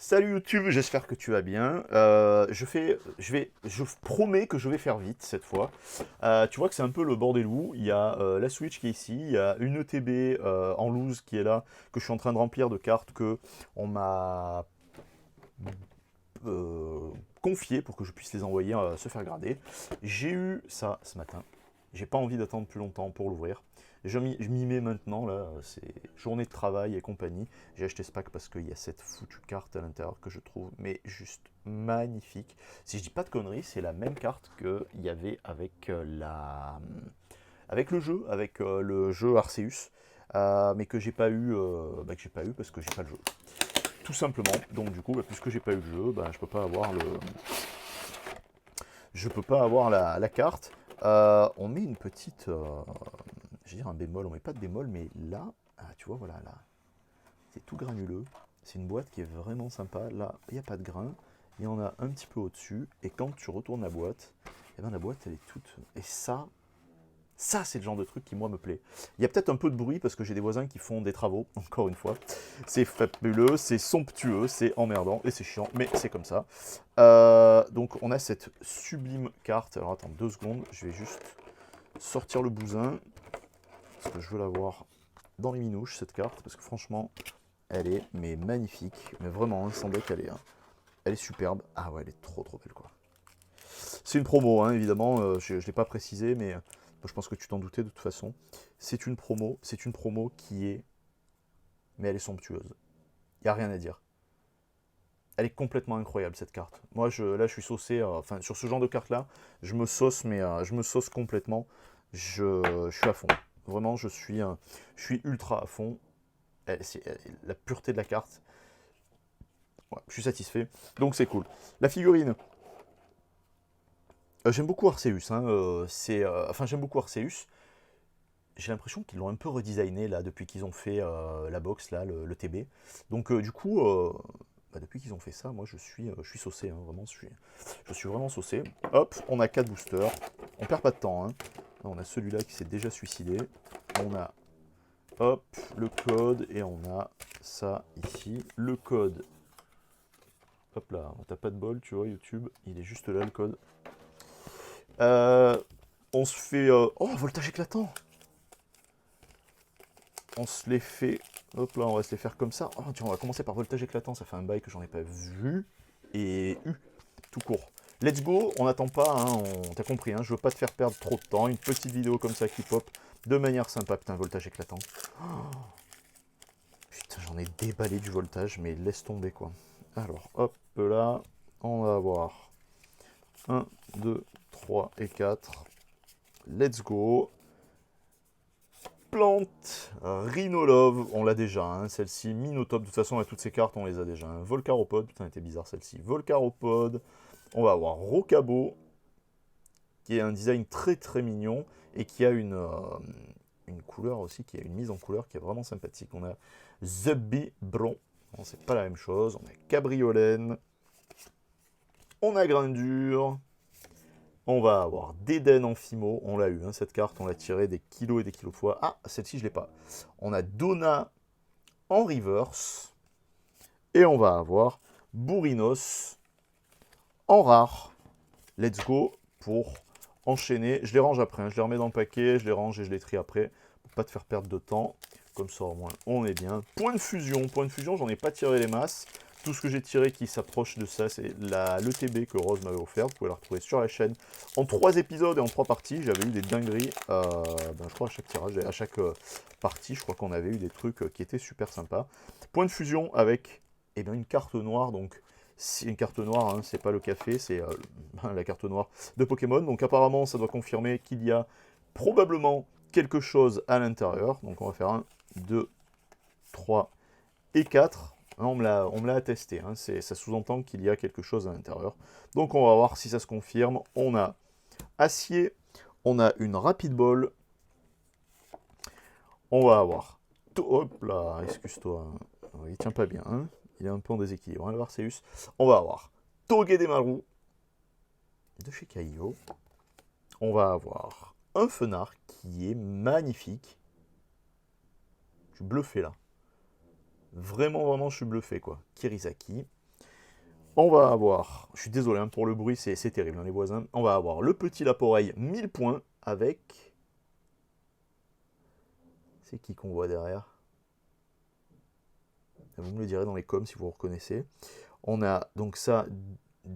Salut YouTube, j'espère que tu vas bien. Je promets que je vais faire vite cette fois. Tu vois que c'est un peu le bordel où il y a la Switch qui est ici, il y a une ETB en loose qui est là, que je suis en train de remplir de cartes que on m'a euh, confiées pour que je puisse les envoyer se faire grader. J'ai eu ça ce matin. J'ai pas envie d'attendre plus longtemps pour l'ouvrir. Je m'y mets maintenant, là, c'est journée de travail et compagnie. J'ai acheté ce pack parce qu'il y a cette foutue carte à l'intérieur que je trouve mais juste magnifique. Si je dis pas de conneries, c'est la même carte qu'il y avait avec avec le jeu Arceus, mais que j'ai pas eu, que j'ai pas eu parce que j'ai pas le jeu. Tout simplement. Donc du coup, puisque j'ai pas eu le jeu, je peux pas avoir la carte. On met une petite, je veux dire un bémol, on met pas de bémol, mais là, tu vois, voilà, là, c'est tout granuleux. C'est une boîte qui est vraiment sympa. Là, il n'y a pas de grain. Il y en a un petit peu au-dessus. Et quand tu retournes la boîte, eh ben, la boîte, elle est toute... Et ça, c'est le genre de truc qui, moi, me plaît. Il y a peut-être un peu de bruit parce que j'ai des voisins qui font des travaux, encore une fois. C'est fabuleux, c'est somptueux, c'est emmerdant et c'est chiant, mais c'est comme ça. Donc, on a cette sublime carte. Alors, attends 2 secondes, je vais juste sortir le bousin parce que je veux la voir dans les minouches, cette carte, parce que franchement, elle est mais magnifique, mais vraiment, hein, sans deck, elle est superbe. Ah ouais, elle est trop trop belle quoi. C'est une promo, hein, évidemment, je ne l'ai pas précisé, mais je pense que tu t'en doutais de toute façon. C'est une promo qui est, mais elle est somptueuse. Il n'y a rien à dire. Elle est complètement incroyable cette carte. Moi, là, je suis saucé, enfin, sur ce genre de carte-là, je me sauce, mais je me sauce complètement. Je suis à fond. Vraiment, je suis ultra à fond. La pureté de la carte, ouais, je suis satisfait. Donc c'est cool. La figurine, j'aime beaucoup Arceus. Hein, enfin, j'aime beaucoup Arceus. J'ai l'impression qu'ils l'ont un peu redesigné là depuis qu'ils ont fait la box là, le TB. Donc du coup, depuis qu'ils ont fait ça, moi je suis saucé. Hein, vraiment, je suis vraiment saucé. Hop, on a 4 boosters. On perd pas de temps. Hein. On a celui-là qui s'est déjà suicidé. On a hop le code et on a ça ici. Le code. Hop là, t'as pas de bol, tu vois, YouTube, il est juste là le code. Euh, on se fait... Oh, voltage éclatant. On se les fait... Hop là, on va se les faire comme ça. Oh, tiens, on va commencer par voltage éclatant, ça fait un bail que j'en ai pas vu. Et tout court. Let's go, on n'attend pas, hein, t'as compris, hein, je veux pas te faire perdre trop de temps. Une petite vidéo comme ça qui pop de manière sympa. Putain, voltage éclatant. Putain, j'en ai déballé du voltage, mais laisse tomber quoi. Alors, hop là, on va avoir 1, 2, 3 et 4. Let's go. Plante, Rhinolove, on l'a déjà, hein, celle-ci, Minotop, de toute façon, toutes ces cartes, on les a déjà. Hein. Volcaropode, putain, elle était bizarre celle-ci. Volcaropode, on va avoir Rocabo, qui est un design très très mignon, et qui a une couleur aussi, qui a une mise en couleur qui est vraiment sympathique. On a Zubby Bron, bon, c'est pas la même chose, on a Cabriolène, on a Grindure, on va avoir d'Eden en Fimo, on l'a eu, hein, cette carte, on l'a tirée des kilos et des kilos de fois. Ah, celle-ci, je l'ai pas. On a Donna en reverse, et on va avoir Bourrinos en rare. Let's go pour enchaîner. Je les range après, hein, je les remets dans le paquet, je les range et je les trie après, pour pas te faire perdre de temps. Comme ça, au moins, on est bien. Point de fusion, j'en ai pas tiré les masses. Tout ce que j'ai tiré qui s'approche de ça, c'est l'ETB que Rose m'avait offert. Vous pouvez la retrouver sur la chaîne en 3 épisodes et en 3 parties. J'avais eu des dingueries, je crois, à chaque tirage, à chaque partie, je crois qu'on avait eu des trucs qui étaient super sympas. Point de fusion avec une carte noire, donc c'est une carte noire, hein, c'est pas le café, c'est la carte noire de Pokémon. Donc apparemment, ça doit confirmer qu'il y a probablement quelque chose à l'intérieur. Donc on va faire 1, 2, 3 et 4. On me l'a attesté, hein. Ça sous-entend qu'il y a quelque chose à l'intérieur. Donc on va voir si ça se confirme. On a acier, on a une rapid ball, on va avoir... Hop là, excuse-toi, hein. Il tient pas bien, hein. Il est un peu en déséquilibre, hein, le Arceus. On va avoir Togedemaru de chez Kaiyo. On va avoir un Fenard qui est magnifique. Je suis bluffé là. Vraiment, vraiment, je suis bluffé quoi. Kirisaki. On va avoir, je suis désolé hein, pour le bruit, c'est terrible, hein, les voisins. On va avoir le petit Laporeille 1000 points avec... C'est qui qu'on voit derrière? Vous me le direz dans les coms si vous reconnaissez. On a donc ça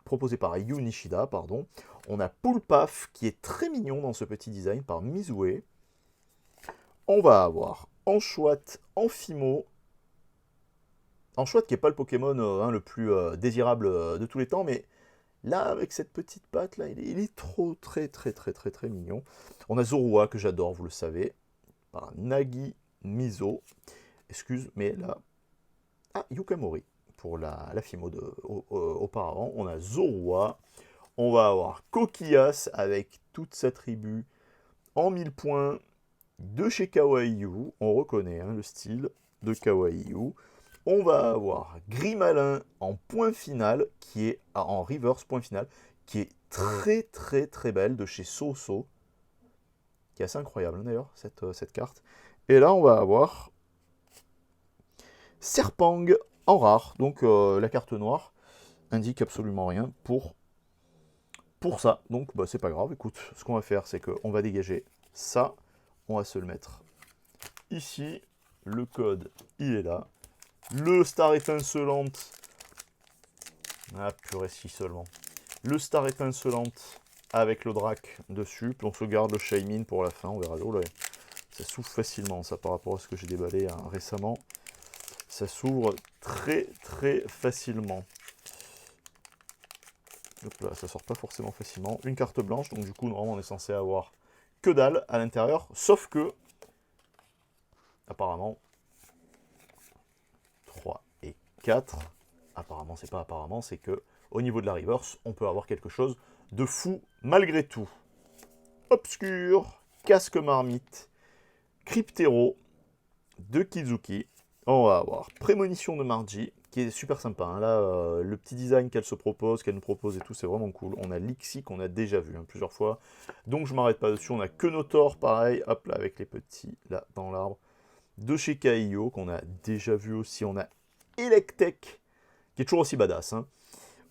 proposé par Yu Nishida, pardon. On a Poulpaf qui est très mignon dans ce petit design par Mizue. On va avoir Anchouat Amphimo. Anchouat qui n'est pas le Pokémon hein, le plus désirable de tous les temps, mais là, avec cette petite patte, là, il est trop, très mignon. On a Zorua, que j'adore, vous le savez, par Nagi Mizo. Excuse, mais là... Ah, Yukamori, pour la Fimo auparavant. On a Zorua. On va avoir Coquillas, avec toute sa tribu, en 1000 points, de chez Kawaii. On reconnaît hein, le style de Kawaii. On va avoir Grimalin en point final, qui est en reverse point final, qui est très belle de chez Soso, qui est assez incroyable d'ailleurs, cette carte. Et là, on va avoir Serpang en rare, donc la carte noire indique absolument rien pour ça. Donc, bah, c'est pas grave, écoute, ce qu'on va faire, c'est qu'on va dégager ça, on va se le mettre ici, le code, il est là. Le star étincelante. Ah, purée, si seulement. Le star étincelante avec le drac dessus. Puis on se garde le Shaymin pour la fin. On verra. Oh là, ça s'ouvre facilement, ça, par rapport à ce que j'ai déballé hein, récemment. Ça s'ouvre très facilement. Donc là, ça sort pas forcément facilement. Une carte blanche. Donc du coup, normalement, on est censé avoir que dalle à l'intérieur. Sauf que, apparemment... 3 et 4. Apparemment, c'est pas apparemment, c'est que au niveau de la reverse, on peut avoir quelque chose de fou malgré tout. Obscur, casque marmite, Cryptero de Kizuki. On va avoir Prémonition de Margie, qui est super sympa. Hein. Là, le petit design qu'elle nous propose et tout, c'est vraiment cool. On a Lixi qu'on a déjà vu hein, plusieurs fois. Donc je m'arrête pas dessus. On a Kenotor, pareil, hop là, avec les petits, là, dans l'arbre. De chez Kaiyo, qu'on a déjà vu aussi. On a Electek, qui est toujours aussi badass. Hein.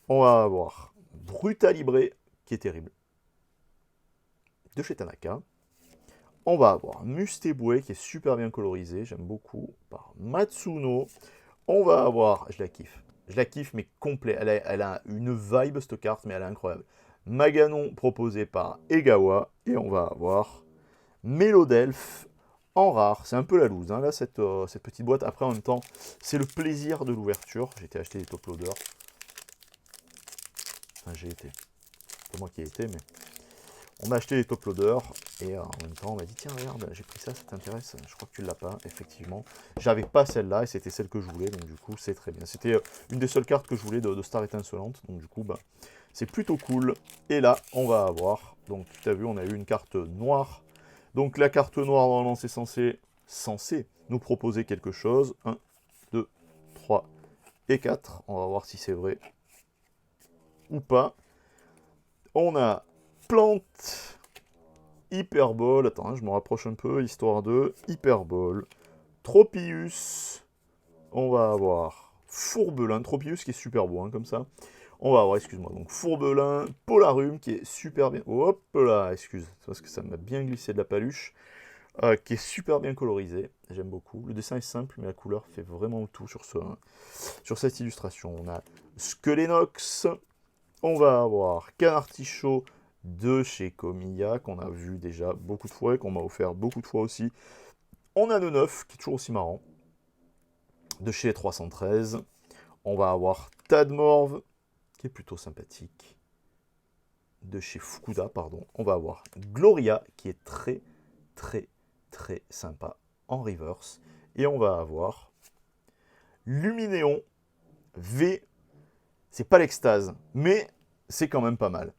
On va avoir Brutalibre, qui est terrible. De chez Tanaka. On va avoir Mustebue, qui est super bien colorisé. J'aime beaucoup. Par Matsuno. On va avoir... Je la kiffe, mais complet. Elle a une vibe, cette carte, mais elle est incroyable. Maganon, proposé par Egawa. Et on va avoir Mélodelphe, en rare, c'est un peu la loose, hein, là, cette petite boîte. Après, en même temps, c'est le plaisir de l'ouverture. J'ai été acheter des top loaders. Enfin, j'ai été. C'est pas moi qui ai été, mais... On m'a acheté des top loaders, et en même temps, on m'a dit, tiens, regarde, j'ai pris ça, ça t'intéresse? Je crois que tu l'as pas, effectivement. J'avais pas celle-là, et c'était celle que je voulais, donc du coup, c'est très bien. C'était une des seules cartes que je voulais de Star Étincelante, donc du coup, bah, c'est plutôt cool. Et là, on va avoir, donc tu as vu, on a eu une carte noire. Donc la carte noire, normalement, c'est censé nous proposer quelque chose. 1, 2, 3 et 4. On va voir si c'est vrai ou pas. On a Plante, Hyperbole. Attends, hein, je me rapproche un peu, histoire de Hyperbole. Tropius. On va avoir Fourbelin. Tropius qui est super beau, hein, comme ça. On va avoir, excuse-moi, donc Fourbelin, Polarum qui est super bien... Hop là, excuse, parce que ça m'a bien glissé de la paluche. Qui est super bien colorisé, j'aime beaucoup. Le dessin est simple, mais la couleur fait vraiment tout sur cette illustration. On a Skelenox, on va avoir Canartichaud de chez Komiya, qu'on a vu déjà beaucoup de fois, et qu'on m'a offert beaucoup de fois aussi. On a Neuf, qui est toujours aussi marrant, de chez 313. On va avoir Tadmorve, qui est plutôt sympathique, de chez Fukuda, pardon. On va avoir Gloria, qui est très sympa en reverse. Et on va avoir Luminéon V. C'est pas l'extase, mais c'est quand même pas mal.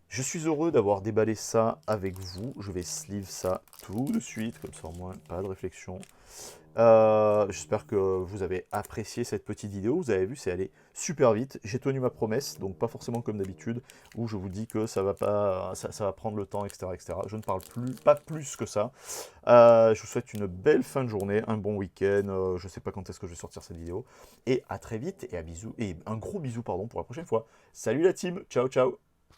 Je suis heureux d'avoir déballé ça avec vous. Je vais sleeve ça tout de suite, comme ça au moins pas de réflexion. J'espère que vous avez apprécié cette petite vidéo. Vous avez vu, c'est allé super vite. J'ai tenu ma promesse, donc pas forcément comme d'habitude, où je vous dis que ça va pas, ça va prendre le temps, etc., etc. Je ne parle pas plus que ça. Je vous souhaite une belle fin de journée, un bon week-end. Je sais pas quand est-ce que je vais sortir cette vidéo. Et à très vite, et un gros bisou, pardon, pour la prochaine fois. Salut la team, ciao ciao.